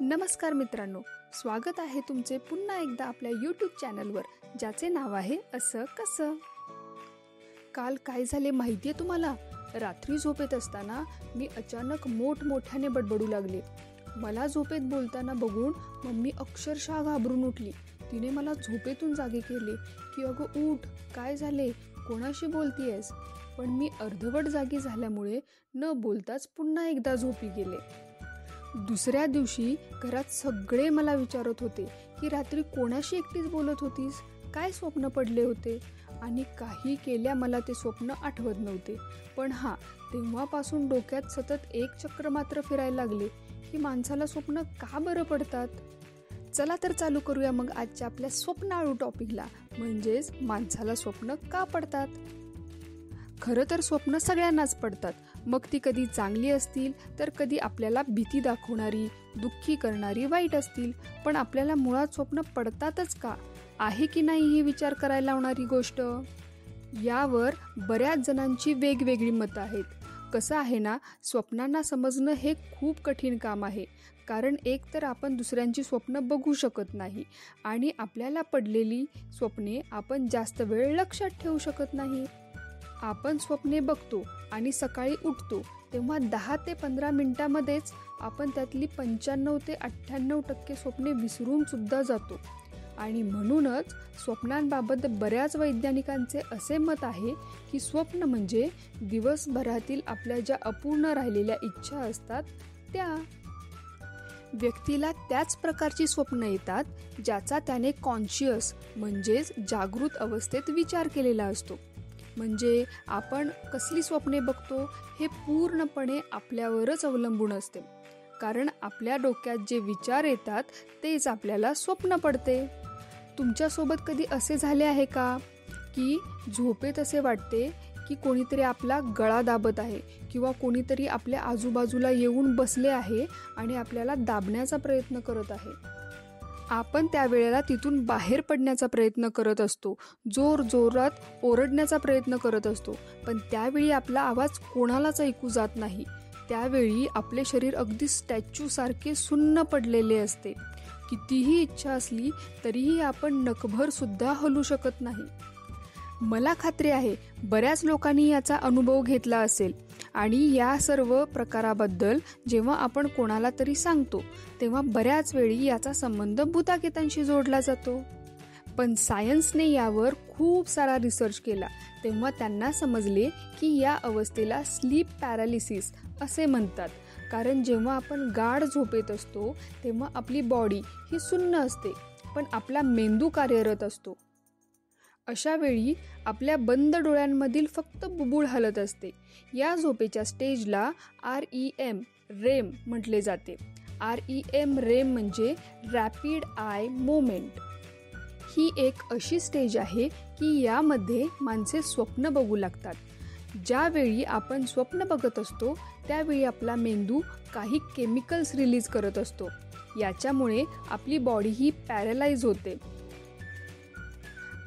नमस्कार मित्रांनो, स्वागत आहे तुमचे पुन्हा एकदा आपल्या यूट्यूब चॅनलवर, ज्याचे नाव आहे असं कसं. काल काय झाले माहिती आहे तुम्हाला? रात्री झोपेत असताना मी अचानक मोठमोठ्याने बडबडू लागले. मला झोपेत बोलताना बघून मम्मी अक्षरशः घाबरून उठली. तिने मला झोपेतून जागे केले की अगं उठ, काय झाले, कोणाशी बोलतीयेस? पण मी अर्धवट जागी झाल्यामुळे न बोलताच पुन्हा एकदा झोपी गेले. दुसऱ्या दिवशी घरात सगळे मला विचारत होते की रात्री कोणाशी एकटीच बोलत होतीस, काय स्वप्न पडले होते? आणि काही केल्या मला ते स्वप्न आठवत नव्हते. पण तेव्हापासून डोक्यात सतत एक चक्र मात्र फिरायला लागले की माणसाला स्वप्न का बरं पडतात. चला तर चालू करूया मग आजच्या आपल्या स्वप्नाळू टॉपिकला, म्हणजेच माणसाला स्वप्न का पडतात. खरं तर स्वप्न सगळ्यांनाच पडतात, मग ती कधी चांगली असतील तर कधी आपल्याला भीती दाखवणारी, दुःखी करणारी, वाईट असतील. पण आपल्याला मुळात स्वप्न पडतातच का, आहे की नाही ही विचार करायला लावणारी गोष्ट. यावर बऱ्याच जणांची वेगवेगळी मतं आहेत. कसं आहे ना, स्वप्नांना समजणं हे खूप कठीण काम आहे. कारण एक तर आपण दुसऱ्यांची स्वप्न बघू शकत नाही आणि आपल्याला पडलेली स्वप्ने आपण जास्त वेळ लक्षात ठेवू शकत नाही. आपण स्वप्ने बघतो आणि सकाळी उठतो तेव्हा 10 ते 15 मिनिटांमध्येच आपण त्यातली 95 ते 98% स्वप्ने विसरून सुद्धा जातो. आणि म्हणूनच स्वप्नांबाबत बऱ्याच वैज्ञानिकांचे असे मत आहे की स्वप्न म्हणजे दिवसभरातील आपल्या ज्या अपूर्ण राहिलेल्या इच्छा असतात त्या. व्यक्तीला त्याच प्रकारची स्वप्न येतात ज्याचा त्याने कॉन्शियस म्हणजेच जागृत अवस्थेत विचार केलेला असतो. म्हणजे आपण कसली स्वप्ने बघतो हे पूर्णपणे आपल्यावरच अवलंबून असते. कारण आपल्या डोक्यात जे विचार येतात तेच आपल्याला स्वप्न पडते. तुमच्यासोबत कधी असे झाले आहे का की झोपेत असे वाटते की कोणीतरी आपला गळा दाबत आहे किंवा कोणीतरी आपल्या आजूबाजूला येऊन बसले आहे आणि आपल्याला दाबण्याचा प्रयत्न करत आहे. आपण त्यावेळेला तिथून बाहेर पडण्याचा प्रयत्न करत असतो, जोरात ओरडण्याचा प्रयत्न करत असतो, पण त्यावेळी आपला आवाज कोणालाच ऐकू जात नाही. त्यावेळी आपले शरीर अगदी स्टॅच्यूसारखे सुन्न पडलेले असते. कितीही इच्छा असली तरीही आपण नखभर सुद्धा हलू शकत नाही. मला खात्री आहे बऱ्याच लोकांनी याचा अनुभव घेतला असेल. आणि या सर्व प्रकाराबद्दल जेव्हा आपण कोणाला तरी सांगतो तेव्हा बऱ्याच वेळी याचा संबंध भूताकेतांशी जोडला जातो. पण सायन्सने यावर खूप सारा रिसर्च केला तेव्हा त्यांना समजले की या अवस्थेला स्लीप पॅरालिसिस असे म्हणतात. कारण जेव्हा आपण गाढ झोपेत असतो तेव्हा आपली बॉडी ही सुन्न असते पण आपला मेंदू कार्यरत असतो. अशा वेळी आपल्या बंद डोळ्यांमधील फक्त बुबुळ हलत असते. या झोपेच्या स्टेजला REM म्हटले जाते. REM म्हणजे रॅपिड आय मोमेंट. ही एक अशी स्टेज आहे की यामध्ये माणसे स्वप्न बघू लागतात. ज्यावेळी आपण स्वप्न बघत असतो त्यावेळी आपला मेंदू काही केमिकल्स रिलीज करत असतो. याच्यामुळे आपली बॉडी ही पॅरालाइज होते.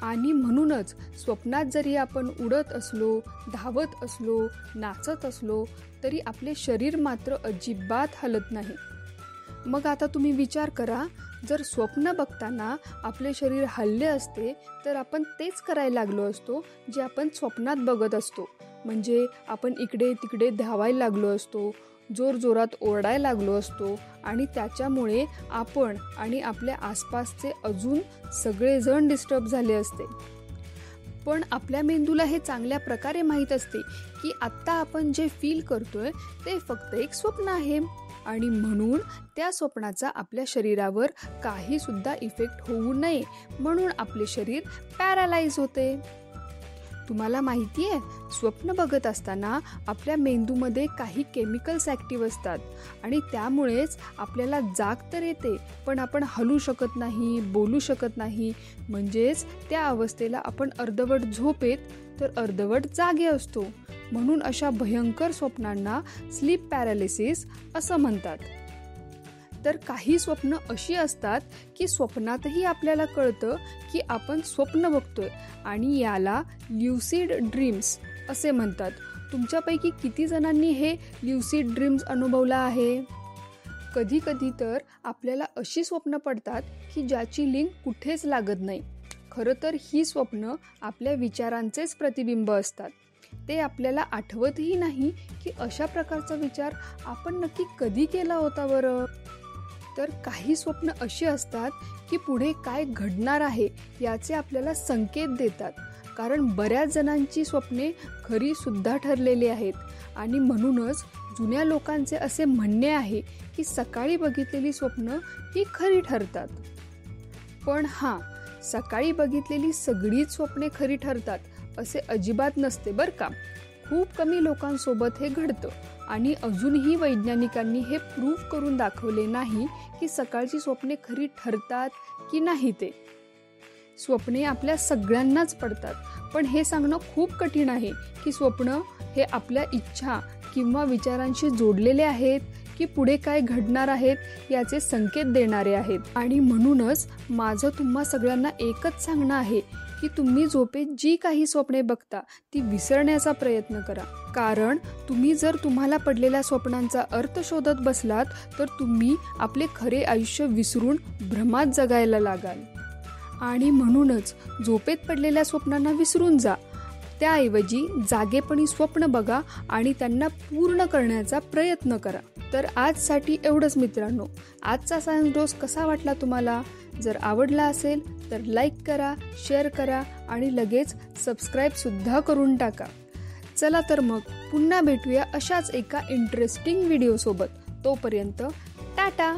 आणि म्हणूनच स्वप्नात जरी आपण उडत असलो, धावत असलो, नाचत असलो तरी आपले शरीर मात्र अजिबात हलत नाही. मग आता तुम्ही विचार करा, जर स्वप्न बघताना आपले शरीर हलले असते तर आपण तेच करायला लागलो असतो जे आपण स्वप्नात बघत असतो. म्हणजे आपण इकडे तिकडे धावायला लागलो असतो, जोरात ओरडायला लागलो असतो आणि त्याच्यामुळे आपण आणि आपल्या आसपासचे अजून सगळेजण डिस्टर्ब झाले असते. पण आपल्या मेंदूला हे चांगल्या प्रकारे माहीत असते की आत्ता आपण जे फील करतोय ते फक्त एक स्वप्न आहे आणि म्हणून त्या स्वप्नाचा आपल्या शरीरावर काही सुद्धा इफेक्ट होऊ नये म्हणून आपले शरीर पॅरालाइज होते. तुम्हाला माहिती आहे, स्वप्न बघत असताना आपल्या मेंदूमध्ये काही केमिकल्स ॲक्टिव्ह असतात आणि त्यामुळेच आपल्याला जाग तर येते पण आपण हलू शकत नाही, बोलू शकत नाही. म्हणजेच त्या अवस्थेला आपण अर्धवट झोपेत तर अर्धवट जागे असतो. म्हणून अशा भयंकर स्वप्नांना स्लीप पॅरालिसिस असं म्हणतात. तर काही स्वप्न अशी असतात की स्वप्नातही आपल्याला कळतं की आपण स्वप्न बघतोय आणि याला ल्युसिड ड्रीम्स असे म्हणतात. तुमच्यापैकी किती जणांनी हे ल्युसिड ड्रीम्स अनुभवला आहे? कधी कधी तर आपल्याला अशी स्वप्न पडतात की ज्याची लिंक कुठेच लागत नाही. खरं तर ही स्वप्न आपल्या विचारांचेच प्रतिबिंब असतात. ते आपल्याला आठवतही नाही की अशा प्रकारचा विचार आपण नक्की कधी केला होता बरं. तर काही स्वप्न अशी असतात की पुढे काय घडणार आहे याचे आपल्याला संकेत देतात. कारण बऱ्याच जणांची स्वप्ने खरी सुद्धा ठरलेली आहेत आणि म्हणूनच जुन्या लोकांचे असे म्हणणे आहे की सकाळी बघितलेली स्वप्न ही खरी ठरतात. पण हां, सकाळी बघितलेली सगळीच स्वप्ने खरी ठरतात असे अजिबात नसते बरं का. खूप कमी लोकांसोबत हे घडतं आणि अजूनही वैज्ञानिकांनी हे प्रूव्ह करून दाखवले नाही की सकाळची स्वप्ने खरी ठरतात की नाही ते. स्वप्ने आपल्या सगळ्यांनाच पडतात, पण हे सांगणं खूप कठीण आहे की स्वप्न हे आपल्या इच्छा किंवा विचारांशी जोडलेले आहेत की पुढे काय घडणार आहेत याचे संकेत देणारे आहेत. आणि म्हणूनच माझं तुम्हा सगळ्यांना एकच सांगणं आहे की तुम्ही झोपेत जी काही स्वप्ने बघता ती विसरण्याचा प्रयत्न करा. कारण तुम्ही जर तुम्हाला पडलेल्या स्वप्नांचा अर्थ शोधत बसलात तर तुम्ही आपले खरे आयुष्य विसरून भ्रमात जगायला लागाल. आणि म्हणूनच झोपेत पडलेल्या स्वप्नांना विसरून जा. त्याऐवजी जागेपणी स्वप्न बघा आणि त्यांना पूर्ण करण्याचा प्रयत्न करा. तर आजसाठी एवढंच मित्रांनो. आजचा सायन्स डोस कसा वाटला तुम्हाला? जर आवडला असेल तर लाईक करा, शेअर करा आणि लगेच सबस्क्राईबसुद्धा करून टाका. चला तर मग पुन्हा भेटूया अशाच एका इंटरेस्टिंग व्हिडिओसोबत. तोपर्यंत टाटा.